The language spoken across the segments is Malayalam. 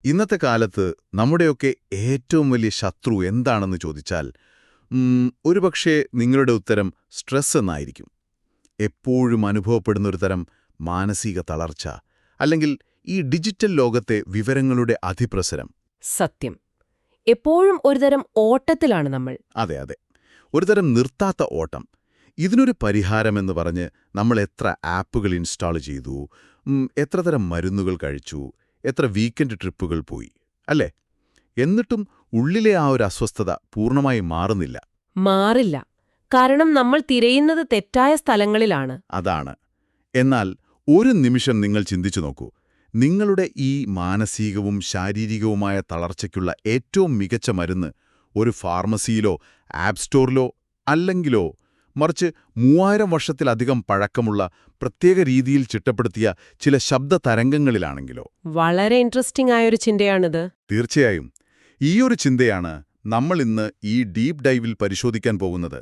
ഇന്നത്തെ കാലത്ത് നമ്മുടെയൊക്കെ ഏറ്റവും വലിയ ശത്രു എന്താണെന്ന് ചോദിച്ചാൽ ഒരുപക്ഷേ നിങ്ങളുടെ ഉത്തരം സ്ട്രെസ് എന്നായിരിക്കും. എപ്പോഴും അനുഭവപ്പെടുന്നൊരു തരം മാനസിക തളർച്ച, അല്ലെങ്കിൽ ഈ ഡിജിറ്റൽ ലോകത്തെ വിവരങ്ങളുടെ അതിപ്രസരം. സത്യം. എപ്പോഴും ഒരുതരം ഓട്ടത്തിലാണ് നമ്മൾ. അതെ അതെ, ഒരുതരം നിർത്താത്ത ഓട്ടം. ഇതിനൊരു പരിഹാരമെന്ന് പറഞ്ഞ് നമ്മൾ എത്ര ആപ്പുകൾ ഇൻസ്റ്റാൾ ചെയ്തു, എത്ര തരം മരുന്നുകൾ കഴിച്ചു, എത്ര വീക്കെൻഡ് ട്രിപ്പുകൾ പോയി, അല്ലേ? എന്നിട്ടും ഉള്ളിലെ ആ ഒരു അസ്വസ്ഥത പൂർണ്ണമായി മാറുന്നില്ല. മാറില്ല. കാരണം നമ്മൾ തിരയുന്നത് തെറ്റായ സ്ഥലങ്ങളിലാണ്. അതാണ്. എന്നാൽ ഒരു നിമിഷം നിങ്ങൾ ചിന്തിച്ചു നോക്കൂ. നിങ്ങളുടെ ഈ മാനസികവും ശാരീരികവുമായ തളർച്ചയ്ക്കുള്ള ഏറ്റവും മികച്ച മരുന്ന് ഒരു ഫാർമസിയിലോ ആപ്പ് സ്റ്റോറിലോ അല്ലെങ്കിലോ മറിച്ച് 3000 വർഷത്തിലധികം പഴക്കമുള്ള പ്രത്യേക രീതിയിൽ ചിട്ടപ്പെടുത്തിയ ചില ശബ്ദ തരംഗങ്ങളിലാണെങ്കിലോ? വളരെ ഇൻട്രസ്റ്റിംഗ് ആയൊരു ചിന്തയാണിത്. തീർച്ചയായും. ഈയൊരു ചിന്തയാണ് നമ്മൾ ഇന്ന് ഈ ഡീപ് ഡൈവിൽ പരിശോധിക്കാൻ പോകുന്നത്.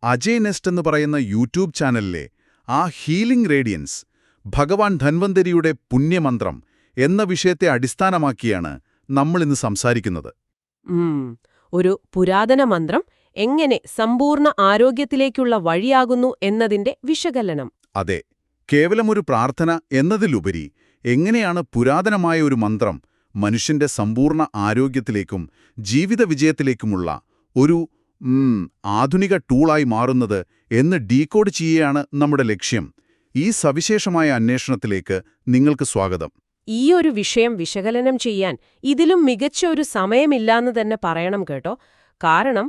അജയ് നെസ്റ്റ് എന്ന് പറയുന്ന യൂട്യൂബ് ചാനലിലെ ആ ഹീലിംഗ് റേഡിയൻസ്, ഭഗവാൻ ധൻവന്തരിയുടെ പുണ്യമന്ത്രം എന്ന വിഷയത്തെ അടിസ്ഥാനമാക്കിയാണ് നമ്മളിന്ന് സംസാരിക്കുന്നത്. ഒരു പുരാതന മന്ത്രം എങ്ങനെ സമ്പൂർണ്ണ ആരോഗ്യത്തിലേക്കുള്ള വഴിയാകുന്നു എന്നതിന്റെ വിശകലനം. അതെ, കേവലമൊരു പ്രാർത്ഥന എന്നതിലുപരി എങ്ങനെയാണ് പുരാതനമായ ഒരു മന്ത്രം മനുഷ്യന്റെ സമ്പൂർണ്ണ ആരോഗ്യത്തിലേക്കും ജീവിത വിജയത്തിലേക്കുമുള്ള ഒരു ആധുനിക ടൂളായി മാറുന്നത് എന്ന് ഡീകോഡ് ചെയ്യുകയാണ് നമ്മുടെ ലക്ഷ്യം. ഈ സവിശേഷമായ അന്വേഷണത്തിലേക്ക് നിങ്ങൾക്ക് സ്വാഗതം. ഈ ഒരു വിഷയം വിശകലനം ചെയ്യാൻ ഇതിലും മികച്ച ഒരു സമയമില്ലാന്ന് തന്നെ പറയണം കേട്ടോ. കാരണം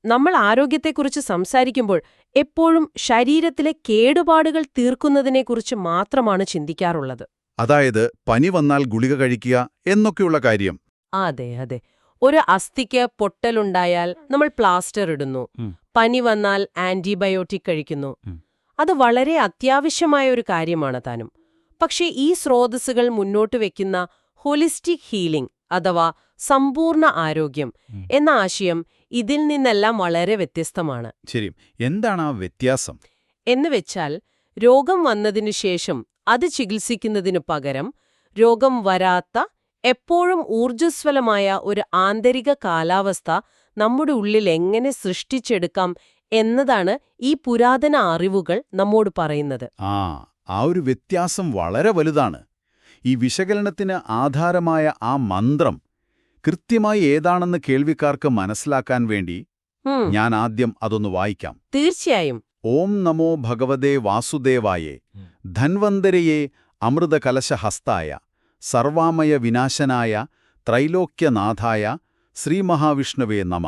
നമ്മൾ ആരോഗ്യത്തെക്കുറിച്ച് സംസാരിക്കുമ്പോൾ എപ്പോഴും ശരീരത്തിലെ കേടുപാടുകൾ തീർക്കുന്നതിനെക്കുറിച്ച് മാത്രമാണ് ചിന്തിക്കാറുള്ളത്. അതായത് പനി വന്നാൽ ഗുളിക കഴിക്കുക എന്നൊക്കെയുള്ള കാര്യം. അതെ അതെ. ഒരു അസ്ഥിക്ക് പൊട്ടലുണ്ടായാൽ നമ്മൾ പ്ലാസ്റ്റർ ഇടുന്നു. പനി വന്നാൽ ആന്റിബയോട്ടിക് കഴിക്കുന്നു. അത് വളരെ അത്യാവശ്യമായ ഒരു കാര്യമാണ് താനും. പക്ഷേ ഈ സ്രോതസ്സുകൾ മുന്നോട്ട് വയ്ക്കുന്ന ഹോളിസ്റ്റിക് ഹീലിംഗ് അഥവാ സമ്പൂർണ്ണ ആരോഗ്യം എന്ന ആശയം ഇതിൽ നിന്നെല്ലാം വളരെ വ്യത്യസ്തമാണ്. ശരി, എന്താണ് ആ വ്യത്യാസം? എന്നുവെച്ചാൽ രോഗം വന്നതിനു ശേഷം അത് ചികിത്സിക്കുന്നതിനു പകരം രോഗം വരാത്ത എപ്പോഴും ഊർജ്ജസ്വലമായ ഒരു ആന്തരിക കാലാവസ്ഥ നമ്മുടെ ഉള്ളിൽ എങ്ങനെ സൃഷ്ടിച്ചെടുക്കാം എന്നതാണ് ഈ പുരാതന അറിവുകൾ നമ്മോട് പറയുന്നത്. ആ ഒരു വ്യത്യാസം വളരെ വലുതാണ്. ഈ വിശകലനത്തിന് ആധാരമായ ആ മന്ത്രം കൃത്യമായി ഏതാണെന്ന് കേൾവിക്കാർക്ക് മനസ്സിലാക്കാൻ വേണ്ടി ഞാൻ ആദ്യം അതൊന്ന് വായിക്കാം. തീർച്ചയായും. ഓം നമോ ഭഗവതേ വാസുദേവായേ ധൻവന്തരയേ അമൃതകലശഹസ്തായ സർവാമയ വിനാശനായ ത്രൈലോക്യനാഥായ ശ്രീമഹാവിഷ്ണവേ നമ.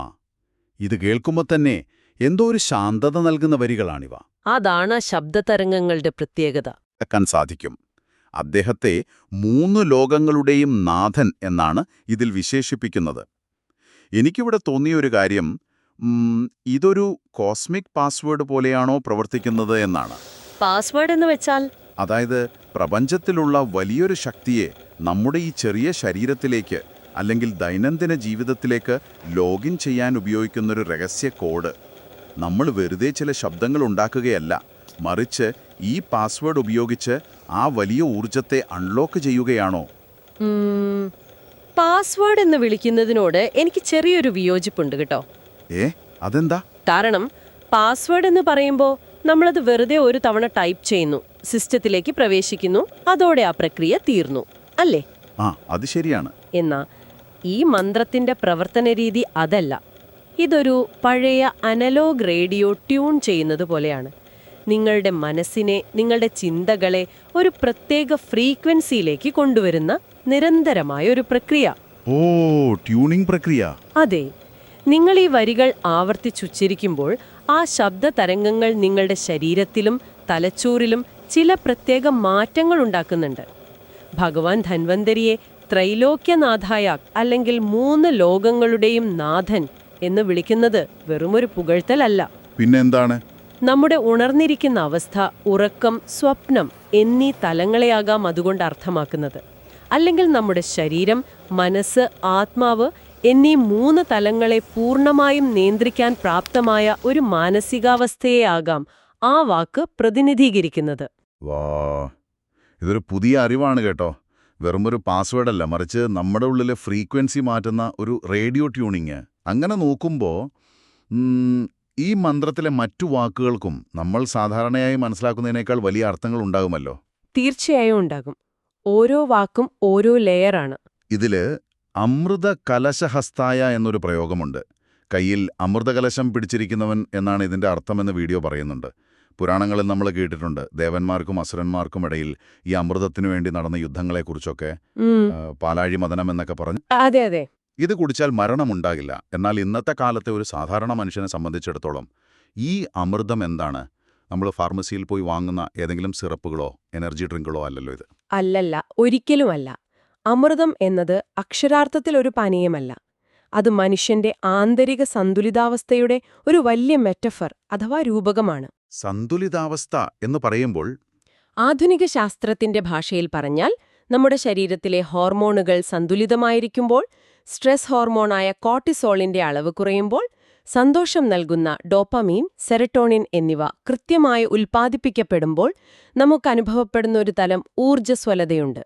ഇത് കേൾക്കുമ്പോൾ തന്നെ എന്തോ ഒരു ശാന്തത നൽകുന്ന വരികളാണിവ. അതാണ് ശബ്ദതരംഗങ്ങളുടെ പ്രത്യേകത. ക്കാൻ സാധിക്കും. അദ്ദേഹത്തെ 3 ലോകങ്ങളുടെയും നാഥൻ എന്നാണ് ഇതിൽ വിശേഷിപ്പിക്കുന്നത്. എനിക്കിവിടെ തോന്നിയൊരു കാര്യം, ഇതൊരു കോസ്മിക് പാസ്വേഡ് പോലെയാണോ പ്രവർത്തിക്കുന്നത് എന്നാണ്. പാസ്വേഡ് എന്ന് വെച്ചാൽ? അതായത് പ്രപഞ്ചത്തിലുള്ള വലിയൊരു ശക്തിയെ നമ്മുടെ ഈ ചെറിയ ശരീരത്തിലേക്ക് അല്ലെങ്കിൽ ദൈനംദിന ജീവിതത്തിലേക്ക് ലോഗിൻ ചെയ്യാൻ ഉപയോഗിക്കുന്നൊരു രഹസ്യ കോഡ്. നമ്മൾ വെറുതെ ചില ശബ്ദങ്ങൾ ഉണ്ടാക്കുകയല്ല, മറിച്ച് ഈ പാസ്വേഡ് ഉപയോഗിച്ച് ആ വലിയ ഊർജത്തെ അൺലോക്ക് ചെയ്യുകയാണോ? പാസ്വേഡ് എന്ന് വിളിക്കുന്നതിനോട് എനിക്ക് ചെറിയൊരു വിയോജിപ്പുണ്ട് കേട്ടോ. അതെന്താ? കാരണം പാസ്വേഡ് എന്ന് പറയുമ്പോൾ നമ്മളത് വെറുതെ ഒരു തവണ ടൈപ്പ് ചെയ്യുന്നു, സിസ്റ്റത്തിലേക്ക് പ്രവേശിക്കുന്നു, അതോടെ ആ പ്രക്രിയ തീർന്നു, അല്ലേ? അത് ശരിയാണ്. എന്നാ ഈ മന്ത്രത്തിന്റെ പ്രവർത്തന രീതി അതല്ല. ഇതൊരു പഴയ അനലോഗ് റേഡിയോ ട്യൂൺ ചെയ്യുന്നത് പോലെയാണ്. നിങ്ങളുടെ മനസ്സിനെ, നിങ്ങളുടെ ചിന്തകളെ ഒരു പ്രത്യേക ഫ്രീക്വൻസിയിലേക്ക് കൊണ്ടുവരുന്ന നിരന്തരമായ ഒരു പ്രക്രിയ. ട്യൂണിംഗ് പ്രക്രിയ. അതെ. നിങ്ങൾ ഈ വരികൾ ആവർത്തിച്ചുച്ചരിക്കുമ്പോൾ ആ ശബ്ദ തരംഗങ്ങൾ നിങ്ങളുടെ ശരീരത്തിലും തലച്ചോറിലും ചില പ്രത്യേക മാറ്റങ്ങൾ ഉണ്ടാക്കുന്നുണ്ട്. ഭഗവാൻ ധൻവന്തരിയെ ത്രൈലോക്യനാഥായ അല്ലെങ്കിൽ 3 ലോകങ്ങളുടെയും നാഥൻ എന്ന് വിളിക്കുന്നത് വെറുമൊരു പുകഴ്ത്തലല്ല. പിന്നെന്താണ്? നമ്മുടെ ഉണർന്നിരിക്കുന്ന അവസ്ഥ, ഉറക്കം, സ്വപ്നം എന്നീ തലങ്ങളെയാകാം അതുകൊണ്ട് അർത്ഥമാക്കുന്നത്. അല്ലെങ്കിൽ നമ്മുടെ ശരീരം, മനസ്സ്, ആത്മാവ് എന്നീ 3 തലങ്ങളെ പൂർണ്ണമായും നിയന്ത്രിക്കാൻ പ്രാപ്തമായ ഒരു മാനസികാവസ്ഥയെ ആകാം ആ വാക്ക് പ്രതിനിധീകരിക്കുന്നത്. ഇതൊരു പുതിയ അറിവാണ് കേട്ടോ. വെറുമൊരു പാസ്വേഡല്ല, മറിച്ച് നമ്മുടെ ഉള്ളിലെ ഫ്രീക്വൻസി മാറ്റുന്ന ഒരു റേഡിയോ ട്യൂണിങ്. അങ്ങനെ നോക്കുമ്പോൾ ഈ മന്ത്രത്തിലെ മറ്റു വാക്കുകൾക്കും നമ്മൾ സാധാരണയായി മനസ്സിലാക്കുന്നതിനേക്കാൾ വലിയ അർത്ഥങ്ങൾ ഉണ്ടാകുമല്ലോ. തീർച്ചയായും ഉണ്ടാകും. ഓരോ വാക്കും ഓരോ ലെയറാണ്. ഇതില് അമൃത കലശഹസ്തായ എന്നൊരു പ്രയോഗമുണ്ട്. കയ്യിൽ അമൃതകലശം പിടിച്ചിരിക്കുന്നവൻ എന്നാണ് ഇതിന്റെ അർത്ഥമെന്ന് വീഡിയോ പറയുന്നുണ്ട്. പുരാണങ്ങളിൽ നമ്മൾ കേട്ടിട്ടുണ്ട് ദേവന്മാർക്കും അസുരന്മാർക്കും ഇടയിൽ ഈ അമൃതത്തിനു വേണ്ടി നടന്ന യുദ്ധങ്ങളെക്കുറിച്ചൊക്കെ. പാലാഴി മദനം എന്നൊക്കെ പറഞ്ഞു. അതെ അതെ. ഇത് കുടിച്ചാൽ മരണമുണ്ടാകില്ല. എന്നാൽ ഇന്നത്തെ കാലത്തെ ഒരു സാധാരണ മനുഷ്യനെ സംബന്ധിച്ചിടത്തോളം ഈ അമൃതം എന്താണ്? നമ്മൾ ഫാർമസിയിൽ പോയി വാങ്ങുന്ന ഏതെങ്കിലും സിറപ്പുകളോ എനർജി ഡ്രിങ്കുകളോ അല്ലല്ലോ ഇത്. അല്ലല്ല, ഒരിക്കലുമല്ല. അമൃതം എന്നത് അക്ഷരാർത്ഥത്തിൽ ഒരു പാനീയമല്ല. അത് മനുഷ്യന്റെ ആന്തരിക സന്തുലിതാവസ്ഥയുടെ ഒരു വലിയ മെറ്റഫർ അഥവാ രൂപകമാണ്. സന്തുലിതാവസ്ഥ എന്ന് പറയുമ്പോൾ ആധുനിക ശാസ്ത്രത്തിന്റെ ഭാഷയിൽ പറഞ്ഞാൽ നമ്മുടെ ശരീരത്തിലെ ഹോർമോണുകൾ സന്തുലിതമായിരിക്കുമ്പോൾ, സ്ട്രെസ് ഹോർമോണായ കോർട്ടിസോളിന്റെ അളവ് കുറയുമ്പോൾ, സന്തോഷം നൽകുന്ന ഡോപ്പമീൻ, സെറട്ടോണിൻ എന്നിവ കൃത്യമായി ഉൽപ്പാദിപ്പിക്കപ്പെടുമ്പോൾ നമുക്കനുഭവപ്പെടുന്ന ഒരു തലം ഊർജ്ജസ്വലതയുണ്ട്.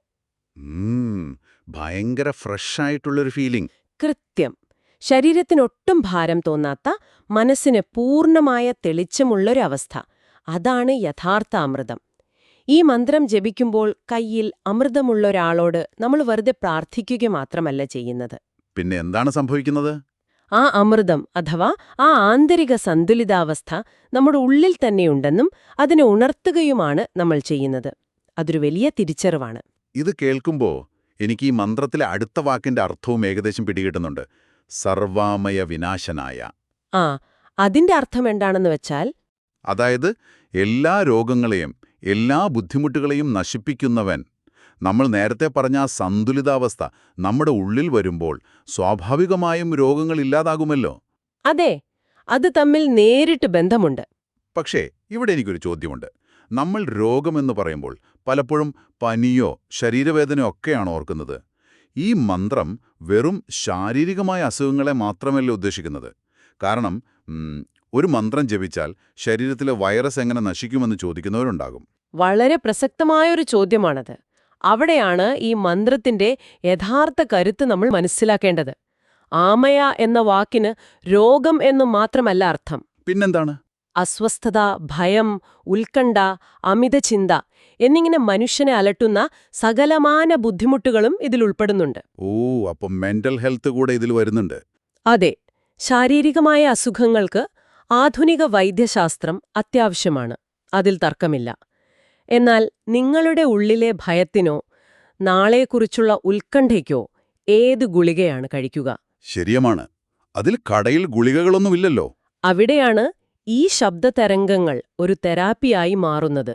ഭയങ്കര ഫ്രഷായിട്ടുള്ളൊരു ഫീലിംഗ്. കൃത്യം. ശരീരത്തിനൊട്ടും ഭാരം തോന്നാത്ത, മനസ്സിന് പൂർണ്ണമായ തെളിച്ചമുള്ളൊരവസ്ഥ. അതാണ് യഥാർത്ഥ അമൃതം. ഈ മന്ത്രം ജപിക്കുമ്പോൾ കയ്യിൽ അമൃതമുള്ളൊരാളോട് നമ്മൾ വെറുതെ പ്രാർത്ഥിക്കുക മാത്രമല്ല ചെയ്യുന്നത്. പിന്നെ എന്താണ് സംഭവിക്കുന്നത്? ആ അമൃതം അഥവാ ആ ആന്തരിക സന്തുലിതാവസ്ഥ നമ്മുടെ ഉള്ളിൽ തന്നെയുണ്ടെന്നും അതിനെ ഉണർത്തുകയുമാണ് നമ്മൾ ചെയ്യുന്നത്. അതൊരു വലിയ തിരിച്ചറിവാണ്. ഇത് കേൾക്കുമ്പോൾ എനിക്ക് ഈ മന്ത്രത്തിലെ അടുത്ത വാക്കിന്റെ അർത്ഥവും ഏകദേശം പിടികിട്ടുന്നുണ്ട്. സർവാമയ വിനാശനായ. അതിന്റെ അർത്ഥം എന്താണെന്ന് വെച്ചാൽ, അതായത് എല്ലാ രോഗങ്ങളെയും എല്ലാ ബുദ്ധിമുട്ടുകളെയും നശിപ്പിക്കുന്നവൻ. നമ്മൾ നേരത്തെ പറഞ്ഞ ആ സന്തുലിതാവസ്ഥ നമ്മുടെ ഉള്ളിൽ വരുമ്പോൾ സ്വാഭാവികമായും രോഗങ്ങൾ ഇല്ലാതാകുമല്ലോ. അതെ, അത് തമ്മിൽ നേരിട്ട് ബന്ധമുണ്ട്. പക്ഷേ ഇവിടെ എനിക്കൊരു ചോദ്യമുണ്ട്. നമ്മൾ രോഗമെന്ന് പറയുമ്പോൾ പലപ്പോഴും പനിയോ ശരീരവേദനയോ ഒക്കെയാണ് ഓർക്കുന്നത്. ഈ മന്ത്രം വെറും ശാരീരികമായ അസുഖങ്ങളെ മാത്രമല്ല ഉദ്ദേശിക്കുന്നത്. കാരണം ഒരു മന്ത്രം ജപിച്ചാൽ ശരീരത്തിലെ വൈറസ് എങ്ങനെ നശിക്കുമെന്ന് ചോദിക്കുന്നവരുണ്ടാകും. വളരെ പ്രസക്തമായൊരു ചോദ്യമാണത്. അവിടെയാണ് ഈ മന്ത്രത്തിന്റെ യഥാർത്ഥ കരുത്ത് നമ്മൾ മനസ്സിലാക്കേണ്ടത്. ആമയ എന്ന വാക്കിന് രോഗം എന്നു മാത്രമല്ല അർത്ഥം. പിന്നെന്താണ്? അസ്വസ്ഥത, ഭയം, ഉത്കണ്ഠ, അമിത ചിന്ത എന്നിങ്ങനെ മനുഷ്യനെ അലട്ടുന്ന സകലമാന ബുദ്ധിമുട്ടുകളും ഇതിൽ ഉൾപ്പെടുന്നുണ്ട്. അപ്പം മെന്റൽ ഹെൽത്ത് കൂടെ ഇതിൽ വരുന്നുണ്ട്. അതെ, ശാരീരികമായ അസുഖങ്ങൾക്ക് ആധുനിക വൈദ്യശാസ്ത്രം അത്യാവശ്യമാണ്, അതിൽ തർക്കമില്ല. എന്നാൽ നിങ്ങളുടെ ഉള്ളിലെ ഭയത്തിനോ നാളെക്കുറിച്ചുള്ള ഉത്കണ്ഠയ്ക്കോ ഏത് ഗുളികയാണ് കഴിക്കുക? ശരിയമാണ്. അതിൽ കടയിൽ ഗുളികകളൊന്നുമില്ലല്ലോ. അവിടെയാണ് ഈ ശബ്ദതരംഗങ്ങൾ ഒരു തെറാപ്പിയായി മാറുന്നത്.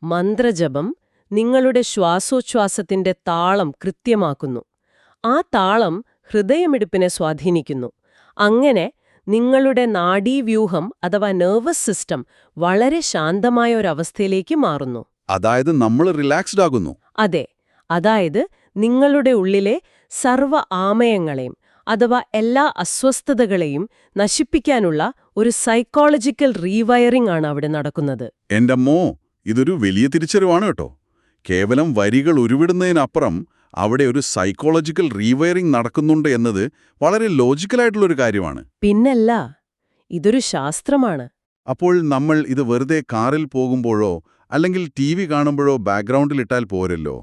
മന്ത്രജപം നിങ്ങളുടെ ശ്വാസോച്ഛ്വാസത്തിന്റെ താളം കൃത്യമാക്കുന്നു. ആ താളം ഹൃദയമിടിപ്പിനെ സ്വാധീനിക്കുന്നു. അങ്ങനെ നിങ്ങളുടെ നാഡീവ്യൂഹം അഥവാ നെർവസ് സിസ്റ്റം വളരെ ശാന്തമായ ഒരവസ്ഥയിലേക്ക് മാറുന്നു. അതായത് നമ്മൾ റിലാക്സ്ഡ് ആകുന്നു. അതെ, അതായത് നിങ്ങളുടെ ഉള്ളിലെ സർവ്വ ആമയങ്ങളെയും അഥവാ എല്ലാ അസ്വസ്ഥതകളെയും നശിപ്പിക്കാനുള്ള ഒരു സൈക്കോളജിക്കൽ റീവയറിംഗ് ആണ് അവിടെ നടക്കുന്നത്. എന്റമ്മോ, ഇതൊരു വലിയ തിരിച്ചറിവാണ് കേട്ടോ. കേവലം വരികൾ ഉരുവിടുന്നതിനപ്പുറം അവിടെ ഒരു സൈക്കോളജിക്കൽ റീവയറിംഗ് നടക്കുന്നുണ്ട് എന്നത് വളരെ ലോജിക്കലായിട്ടുള്ളൊരു കാര്യമാണ്. പിന്നല്ല, ഇതൊരു ശാസ്ത്രമാണ്. അപ്പോൾ നമ്മൾ ഇത് വെറുതെ കാറിൽ പോകുമ്പോഴോ അല്ലെങ്കിൽ TV കാണുമ്പോഴോ ബാക്ക്ഗ്രൗണ്ടിൽ ഇട്ടാൽ പോരല്ലോ.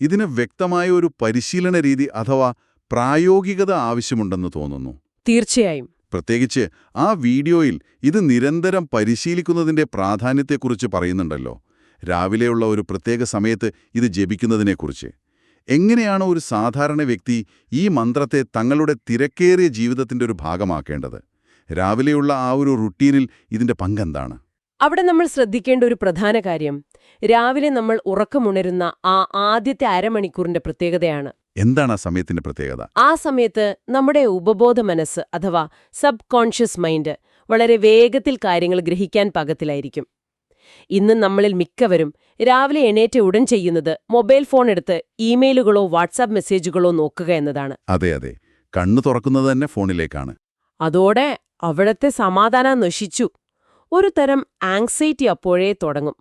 ഇതിന് വ്യക്തമായ ഒരു പരിശീലന രീതി അഥവാ പ്രായോഗികത ആവശ്യമുണ്ടെന്ന് തോന്നുന്നു. തീർച്ചയായും. പ്രത്യേകിച്ച് ആ വീഡിയോയിൽ ഇത് നിരന്തരം പരിശീലിക്കുന്നതിന്റെ പ്രാധാന്യത്തെക്കുറിച്ച് പറയുന്നുണ്ടല്ലോ. രാവിലെയുള്ള ഒരു പ്രത്യേക സമയത്ത് ഇത് ജപിക്കുന്നതിനെക്കുറിച്ച്. എങ്ങനെയാണ് ഒരു സാധാരണ വ്യക്തി ഈ മന്ത്രത്തെ തങ്ങളുടെ തിരക്കേറിയ ജീവിതത്തിന്റെ ഒരു ഭാഗമാക്കേണ്ടത്? രാവിലെയുള്ള ആ ഒരു റുട്ടീനിൽ ഇതിന്റെ പങ്കെന്താണ്? അവിടെ നമ്മൾ ശ്രദ്ധിക്കേണ്ട ഒരു പ്രധാന കാര്യം രാവിലെ നമ്മൾ ഉറക്കമുണരുന്ന ആ ആദ്യത്തെ അരമണിക്കൂറിന്റെ പ്രത്യേകതയാണ്. എന്താണ് ആ സമയത്തിന്റെ പ്രത്യേകത? ആ സമയത്ത് നമ്മുടെ ഉപബോധ മനസ്സ് അഥവാ സബ് കോൺഷ്യസ് മൈൻഡ് വളരെ വേഗത്തിൽ കാര്യങ്ങൾ ഗ്രഹിക്കാൻ പാകത്തിലായിരിക്കും. ഇന്ന് നമ്മളിൽ മിക്കവരും രാവിലെ എണീറ്റ ഉടൻ ചെയ്യുന്നത് മൊബൈൽ ഫോൺ എടുത്ത് ഇമെയിലുകളോ വാട്സാപ്പ് മെസ്സേജുകളോ നോക്കുക എന്നതാണ്. അതെ അതെ, കണ്ണു തുറക്കുന്നത് തന്നെ ഫോണിലേക്കാണ്. അതോടെ അവിടത്തെ സമാധാനം നശിച്ചു. ഒരു തരം ആങ്സൈറ്റി അപ്പോഴേ തുടങ്ങും.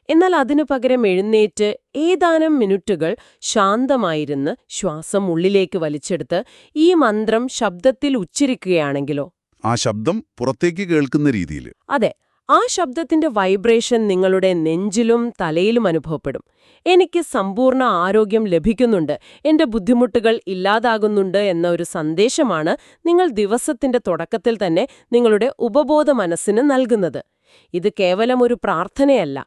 എന്നാൽ അതിനു പകരം എഴുന്നേറ്റ് ഏതാനും മിനിറ്റുകൾ ശാന്തമായിരുന്ന് ശ്വാസം ഉള്ളിലേക്ക് വലിച്ചെടുത്ത് ഈ മന്ത്രം ശബ്ദത്തിൽ ഉച്ചരിക്കുകയാണെങ്കിലോ? ആ ശബ്ദം പുറത്തേക്ക് കേൾക്കുന്ന രീതിയിൽ. അതെ, ആ ശബ്ദത്തിന്റെ വൈബ്രേഷൻ നിങ്ങളുടെ നെഞ്ചിലും തലയിലും അനുഭവപ്പെടും. എനിക്ക് സമ്പൂർണ്ണ ആരോഗ്യം ലഭിക്കുന്നുണ്ട്, എന്റെ ബുദ്ധിമുട്ടുകൾ ഇല്ലാതാകുന്നുണ്ട് എന്ന ഒരു സന്ദേശമാണ് നിങ്ങൾ ദിവസത്തിന്റെ തുടക്കത്തിൽ തന്നെ നിങ്ങളുടെ ഉപബോധ മനസ്സിന് നൽകുന്നത്. ഇത് കേവലം ഒരു പ്രാർത്ഥനയല്ല,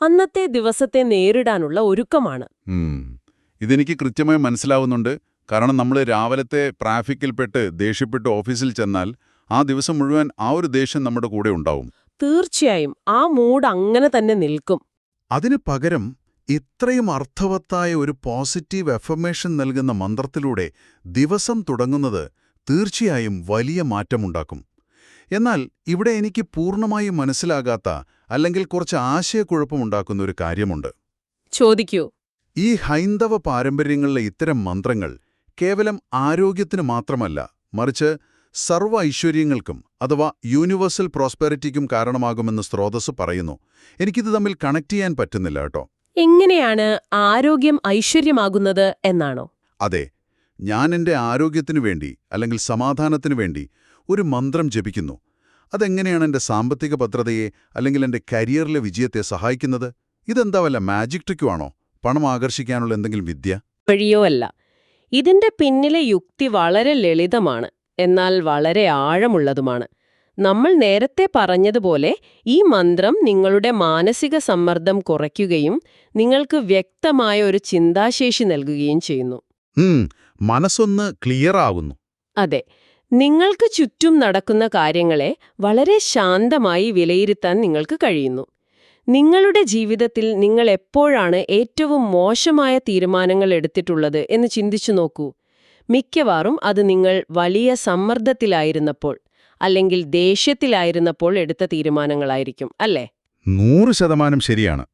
അന്നത്തെ ദിവസത്തെ നേരിടാനുള്ള ഒരുക്കമാണ്. ഇതെനിക്ക് കൃത്യമായി മനസ്സിലാവുന്നുണ്ട്. കാരണം നമ്മൾ രാവിലത്തെ ട്രാഫിക്കിൽപ്പെട്ട് ദേഷ്യപ്പെട്ട് ഓഫീസിൽ ചെന്നാൽ ആ ദിവസം മുഴുവൻ ആ ഒരു ദേഷ്യം നമ്മുടെ കൂടെ ഉണ്ടാവും. തീർച്ചയായും ആ മൂഡ് അങ്ങനെ തന്നെ നിൽക്കും. അതിനു പകരം ഇത്രയും അർത്ഥവത്തായ ഒരു പോസിറ്റീവ് എഫർമേഷൻ നൽകുന്ന മന്ത്രത്തിലൂടെ ദിവസം തുടങ്ങുന്നത് തീർച്ചയായും വലിയ മാറ്റമുണ്ടാക്കും. എന്നാൽ ഇവിടെ എനിക്ക് പൂർണ്ണമായും മനസ്സിലാകാത്ത അല്ലെങ്കിൽ കുറച്ച് ആശയക്കുഴപ്പമുണ്ടാക്കുന്ന ഒരു കാര്യമുണ്ട്. ചോദിക്കൂ. ഈ ഹൈന്ദവ പാരമ്പര്യങ്ങളിലെ ഇത്തരം മന്ത്രങ്ങൾ കേവലം ആരോഗ്യത്തിന് മാത്രമല്ല, മറിച്ച് സർവ്വ ഐശ്വര്യങ്ങൾക്കും അഥവാ യൂണിവേഴ്സൽ പ്രോസ്പെരിറ്റിക്കും കാരണമാകുമെന്ന് സ്രോതസ് പറയുന്നു. എനിക്കിത് തമ്മിൽ കണക്ട് ചെയ്യാൻ പറ്റുന്നില്ല കേട്ടോ. എങ്ങനെയാണ് ആരോഗ്യം ഐശ്വര്യമാകുന്നത് എന്നാണോ? അതെ, ഞാൻ എൻ്റെ ആരോഗ്യത്തിനു വേണ്ടി അല്ലെങ്കിൽ സമാധാനത്തിനു വേണ്ടി ഒരു മന്ത്രം ജപിക്കുന്നു. അതെങ്ങനെയാണ് എൻ്റെ സാമ്പത്തിക ഭദ്രതയെ അല്ലെങ്കിൽ എൻ്റെ കരിയറിലെ വിജയത്തെ സഹായിക്കുന്നത്? ഇതെന്താ വല്ല മാജിക് ട്രിക്കുവാണോ? പണം ആകർഷിക്കാനുള്ള എന്തെങ്കിലും വിദ്യ? വഴിയോ അല്ല. ഇതിന്റെ പിന്നിലെ യുക്തി വളരെ ലളിതമാണ്, എന്നാൽ വളരെ ആഴമുള്ളതുമാണ്. നമ്മൾ നേരത്തെ പറഞ്ഞതുപോലെ ഈ മന്ത്രം നിങ്ങളുടെ മാനസിക സമ്മർദ്ദം കുറയ്ക്കുകയും നിങ്ങൾക്ക് വ്യക്തമായ ഒരു ചിന്താശേഷി നൽകുകയും ചെയ്യുന്നു. മനസ്സൊന്ന് ക്ലിയർ ആകുന്നു. അതെ, നിങ്ങൾക്ക് ചുറ്റും നടക്കുന്ന കാര്യങ്ങളെ വളരെ ശാന്തമായി വിലയിരുത്താൻ നിങ്ങൾക്ക് കഴിയുന്നു. നിങ്ങളുടെ ജീവിതത്തിൽ നിങ്ങൾ എപ്പോഴാണ് ഏറ്റവും മോശമായ തീരുമാനങ്ങൾ എടുത്തിട്ടുള്ളത് എന്ന് ചിന്തിച്ചു നോക്കൂ. മിക്കവാറും അത് നിങ്ങൾ വലിയ സമ്മർദ്ദത്തിലായിരുന്നപ്പോൾ അല്ലെങ്കിൽ ദേഷ്യത്തിലായിരുന്നപ്പോൾ എടുത്ത തീരുമാനങ്ങളായിരിക്കും, അല്ലേ? 100% ശരിയാണ്.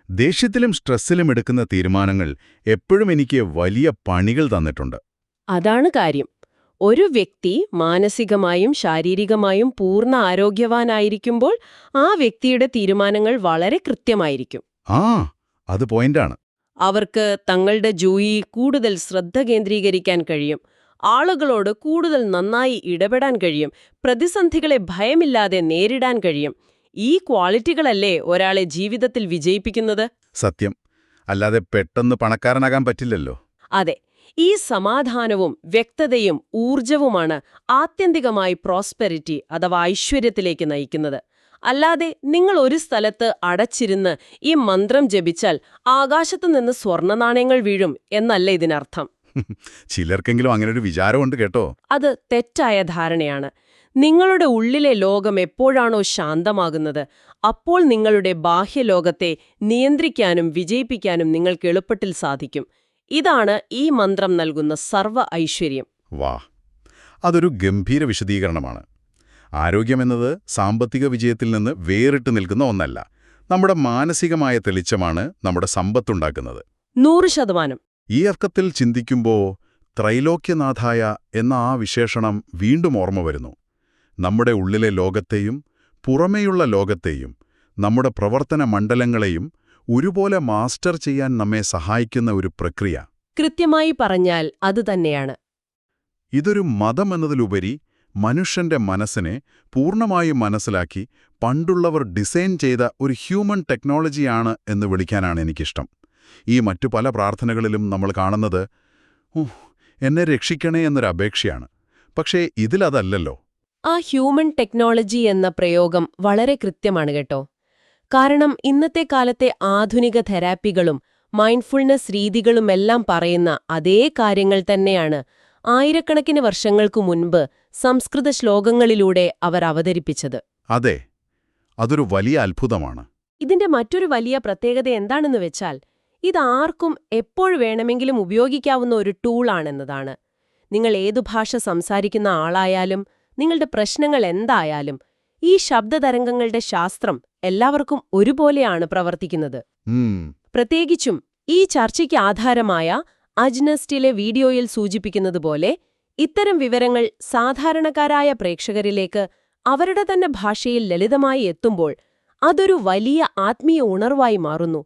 ദേഷ്യത്തിലും സ്ട്രെസ്സിലും എടുക്കുന്ന തീരുമാനങ്ങൾ എപ്പോഴും എനിക്ക് വലിയ പണികൾ തന്നിട്ടുണ്ട്. അതാണ് കാര്യം. ഒരു വ്യക്തി മാനസികമായും ശാരീരികമായും പൂർണ്ണ ആരോഗ്യവാനായിരിക്കുമ്പോൾ ആ വ്യക്തിയുടെ തീരുമാനങ്ങൾ വളരെ കൃത്യമായിരിക്കും. അത് പോയിന്റാണ്. അവർക്ക് തങ്ങളുടെ ജോലിയിൽ കൂടുതൽ ശ്രദ്ധ കേന്ദ്രീകരിക്കാൻ കഴിയും, ആളുകളോട് കൂടുതൽ നന്നായി ഇടപെടാൻ കഴിയും, പ്രതിസന്ധികളെ ഭയമില്ലാതെ നേരിടാൻ കഴിയും. ഈ ക്വാളിറ്റികളല്ലേ ഒരാളെ ജീവിതത്തിൽ വിജയിപ്പിക്കുന്നത്? സത്യം. അല്ലാതെ പെട്ടെന്ന് പണക്കാരനാകാൻ പറ്റില്ലല്ലോ. അതെ, ഈ സമാധാനവും വ്യക്തതയും ഊർജവുമാണ് ആത്യന്തികമായി പ്രോസ്പെരിറ്റി അഥവാ ഐശ്വര്യത്തിലേക്ക് നയിക്കുന്നത്. അല്ലാതെ നിങ്ങൾ ഒരു സ്ഥലത്ത് അടച്ചിരുന്ന് ഈ മന്ത്രം ജപിച്ചാൽ ആകാശത്തുനിന്ന് സ്വർണ്ണനാണയങ്ങൾ വീഴും എന്നല്ല ഇതിനർത്ഥം. ചിലർക്കെങ്കിലും അങ്ങനൊരു വിചാരമുണ്ട് കേട്ടോ. അത് തെറ്റായ ധാരണയാണ്. നിങ്ങളുടെ ഉള്ളിലെ ലോകം എപ്പോഴാണോ ശാന്തമാകുന്നത്, അപ്പോൾ നിങ്ങളുടെ ബാഹ്യലോകത്തെ നിയന്ത്രിക്കാനും വിജയിപ്പിക്കാനും നിങ്ങൾക്ക് എളുപ്പത്തിൽ സാധിക്കും. ഇതാണ് ഈ മന്ത്രം നൽകുന്ന സർവ്വ ഐശ്വര്യം. വാ, അതൊരു ഗംഭീര വിശദീകരണമാണ്. ആരോഗ്യമെന്നത് സാമ്പത്തിക വിജയത്തിൽ നിന്ന് വേറിട്ട് നിൽക്കുന്ന ഒന്നല്ല. നമ്മുടെ മാനസികമായ തെളിച്ചമാണ് നമ്മുടെ സമ്പത്തുണ്ടാക്കുന്നത്. 100%. ഈ അർത്ഥത്തിൽ ചിന്തിക്കുമ്പോൾ ത്രൈലോക്യനാഥായ എന്ന ആ വിശേഷണം വീണ്ടും ഓർമ്മ വരുന്നു. നമ്മുടെ ഉള്ളിലെ ലോകത്തെയും പുറമേയുള്ള ലോകത്തെയും നമ്മുടെ പ്രവർത്തന മണ്ഡലങ്ങളെയും ഒരുപോലെ മാസ്റ്റർ ചെയ്യാൻ നമ്മെ സഹായിക്കുന്ന ഒരു പ്രക്രിയ. കൃത്യമായി പറഞ്ഞാൽ അതുതന്നെയാണ്. ഇതൊരു മതമെന്നതിലുപരി മനുഷ്യന്റെ മനസ്സിനെ പൂർണ്ണമായും മനസ്സിലാക്കി പണ്ടുള്ളവർ ഡിസൈൻ ചെയ്ത ഒരു ഹ്യൂമൻ ടെക്നോളജിയാണ് എന്ന് വിളിക്കാനാണ് എനിക്കിഷ്ടം. ഈ മറ്റു പല പ്രാർത്ഥനകളിലും നമ്മൾ കാണുന്നത് എന്നെ രക്ഷിക്കണേ എന്നൊരപേക്ഷയാണ്. പക്ഷേ ഇതിലതല്ലല്ലോ. ആ ഹ്യൂമൻ ടെക്നോളജി എന്ന പ്രയോഗം വളരെ കൃത്യമാണ് കേട്ടോ. കാരണം ഇന്നത്തെ കാലത്തെ ആധുനിക തെറാപ്പികളും മൈൻഡ്ഫുൾനെസ് രീതികളുമെല്ലാം പറയുന്ന അതേ കാര്യങ്ങൾ തന്നെയാണ് ആയിരക്കണക്കിന് വർഷങ്ങൾക്കു മുൻപ് സംസ്കൃത ശ്ലോകങ്ങളിലൂടെ അവർ അവതരിപ്പിച്ചത്. അതെ, അതൊരു വലിയ അത്ഭുതമാണ്. ഇതിന്റെ മറ്റൊരു വലിയ പ്രത്യേകത എന്താണെന്ന് വെച്ചാൽ, ഇതാർക്കും എപ്പോൾ വേണമെങ്കിലും ഉപയോഗിക്കാവുന്ന ഒരു ടൂളാണെന്നതാണ്. നിങ്ങൾ ഏതു ഭാഷ സംസാരിക്കുന്ന ആളായാലും നിങ്ങളുടെ പ്രശ്നങ്ങൾ എന്തായാലും ഈ ശബ്ദതരംഗങ്ങളുടെ ശാസ്ത്രം എല്ലാവർക്കും ഒരുപോലെയാണ് പ്രവർത്തിക്കുന്നത്. പ്രത്യേകിച്ചും ഈ ചർച്ചയ്ക്ക് ആധാരമായ അജ്നസ്റ്റിലെ വീഡിയോയിൽ സൂചിപ്പിക്കുന്നതുപോലെ ഇത്തരം വിവരങ്ങൾ സാധാരണക്കാരായ പ്രേക്ഷകരിലേക്ക് അവരുടെ തന്നെ ഭാഷയിൽ ലളിതമായി എത്തുമ്പോൾ അതൊരു വലിയ ആത്മീയ ഉണർവായി മാറുന്നു.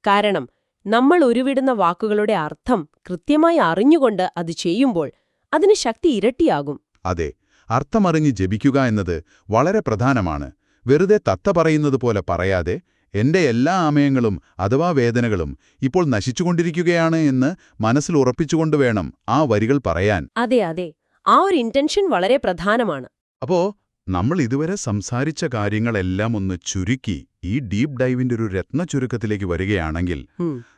കാരണം നമ്മൾ ഉരുവിടുന്ന വാക്കുകളുടെ അർത്ഥം കൃത്യമായി അറിഞ്ഞുകൊണ്ട് അത് ചെയ്യുമ്പോൾ അതിന് ശക്തി ഇരട്ടിയാകും. അതെ, അർത്ഥമറിഞ്ഞ് ജപിക്കുക എന്നത് വളരെ പ്രധാനമാണ്. വെറുതെ തത്ത പറയുന്നത് പോലെ പറയാതെ എന്റെ എല്ലാ ആമയങ്ങളും അഥവാ വേദനകളും ഇപ്പോൾ നശിച്ചുകൊണ്ടിരിക്കുകയാണ് എന്ന് മനസ്സിൽ ഉറപ്പിച്ചുകൊണ്ട് വേണം ആ വരികൾ പറയാൻ. അതെ അതെ, ആ ഒരു ഇന്റൻഷൻ വളരെ പ്രധാനമാണ്. അപ്പോ നമ്മൾ ഇതുവരെ സംസാരിച്ച കാര്യങ്ങളെല്ലാം ഒന്ന് ചുരുക്കി ഈ ഡീപ് ഡൈവിന്റെ ഒരു രത്ന ചുരുക്കത്തിലേക്ക് വരികയാണെങ്കിൽ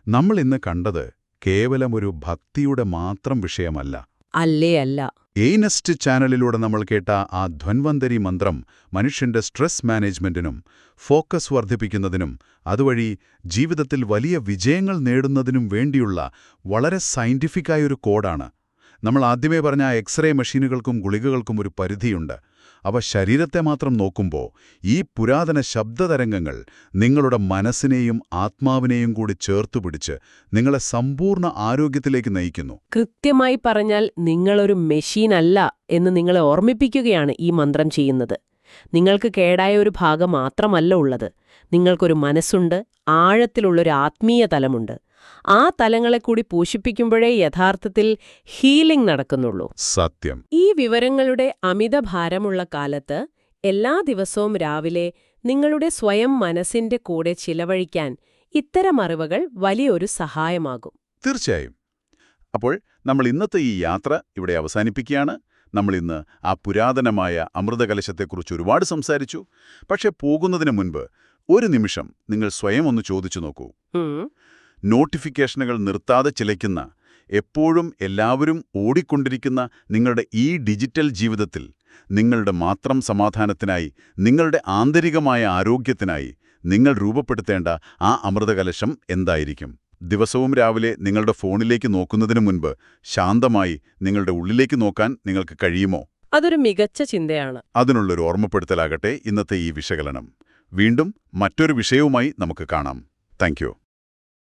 നമ്മൾ ഇന്ന് കണ്ടത് കേവലം ഒരു ഭക്തിയുടെ മാത്രം വിഷയമല്ല. അല്ലേ അല്ല. എയ്നെസ്റ്റ് ചാനലിലൂടെ നമ്മൾ കേട്ട ആ ധന്വന്തരി മന്ത്രം മനുഷ്യന്റെ സ്ട്രെസ് മാനേജ്മെന്റിനും ഫോക്കസ് വർദ്ധിപ്പിക്കുന്നതിനും അതുവഴി ജീവിതത്തിൽ വലിയ വിജയങ്ങൾ നേടുന്നതിനും വേണ്ടിയുള്ള വളരെ സയന്റിഫിക്കായൊരു കോഡാണ്. നമ്മൾ ആദ്യമേ പറഞ്ഞ എക്സ്റേ മെഷീനുകൾക്കും ഗുളികകൾക്കും ഒരു പരിധിയുണ്ട്. അവ ശരീരത്തെ മാത്രം നോക്കുമ്പോൾ ഈ പുരാതന ശബ്ദതരംഗങ്ങൾ നിങ്ങളുടെ മനസ്സിനെയും ആത്മാവിനെയും കൂടി ചേർത്തുപിടിച്ച് നിങ്ങളെ സമ്പൂർണ്ണ ആരോഗ്യത്തിലേക്ക് നയിക്കുന്നു. കൃത്യമായി പറഞ്ഞാൽ നിങ്ങളൊരു മെഷീനല്ല എന്ന് നിങ്ങളെ ഓർമ്മിപ്പിക്കുകയാണ് ഈ മന്ത്രം ചെയ്യുന്നത്. നിങ്ങൾക്ക് കേടായ ഒരു ഭാഗം മാത്രമല്ല ഉള്ളത്. നിങ്ങൾക്കൊരു മനസ്സുണ്ട്, ആഴത്തിലുള്ളൊരു ആത്മീയ തലമുണ്ട്. ആ തലങ്ങളെ കൂടി പോഷിപ്പിക്കുമ്പോഴേ യഥാർത്ഥത്തിൽ ഹീലിംഗ് നടക്കുന്നുള്ളൂ. സത്യം. ഈ വിവരങ്ങളുടെ അമിതഭാരമുള്ള കാലത്ത് എല്ലാ ദിവസവും രാവിലെ നിങ്ങളുടെ സ്വയം മനസ്സിന്റെ കൂടെ ചിലവഴിക്കാൻ ഇത്തരം അറിവുകൾ വലിയൊരു സഹായമാകും. തീർച്ചയായും. അപ്പോൾ നമ്മൾ ഇന്നത്തെ ഈ യാത്ര ഇവിടെ അവസാനിപ്പിക്കുകയാണ്. നമ്മളിന്ന് ആ പുരാതനമായ അമൃതകലശത്തെക്കുറിച്ച് ഒരുപാട് സംസാരിച്ചു. പക്ഷെ പോകുന്നതിന് മുൻപ് ഒരു നിമിഷം നിങ്ങൾ സ്വയം ഒന്ന് ചോദിച്ചു നോക്കൂ. നോട്ടിഫിക്കേഷനുകൾ നിർത്താതെ ചിലയ്ക്കുന്ന, എപ്പോഴും എല്ലാവരും ഓടിക്കൊണ്ടിരിക്കുന്ന നിങ്ങളുടെ ഈ ഡിജിറ്റൽ ജീവിതത്തിൽ നിങ്ങളുടെ മാത്രം സമാധാനത്തിനായി, നിങ്ങളുടെ ആന്തരികമായ ആരോഗ്യത്തിനായി നിങ്ങൾ രൂപപ്പെടുത്തേണ്ട ആ അമൃതകലശം എന്തായിരിക്കും? ദിവസവും രാവിലെ നിങ്ങളുടെ ഫോണിലേക്ക് നോക്കുന്നതിന് മുൻപ് ശാന്തമായി നിങ്ങളുടെ ഉള്ളിലേക്ക് നോക്കാൻ നിങ്ങൾക്ക് കഴിയുമോ? അതൊരു മികച്ച ചിന്തയാണ്. അതിനുള്ളൊരു ഓർമ്മപ്പെടുത്തലാകട്ടെ ഇന്നത്തെ ഈ വിശകലനം. വീണ്ടും മറ്റൊരു വിഷയവുമായി നമുക്ക് കാണാം. Thank you.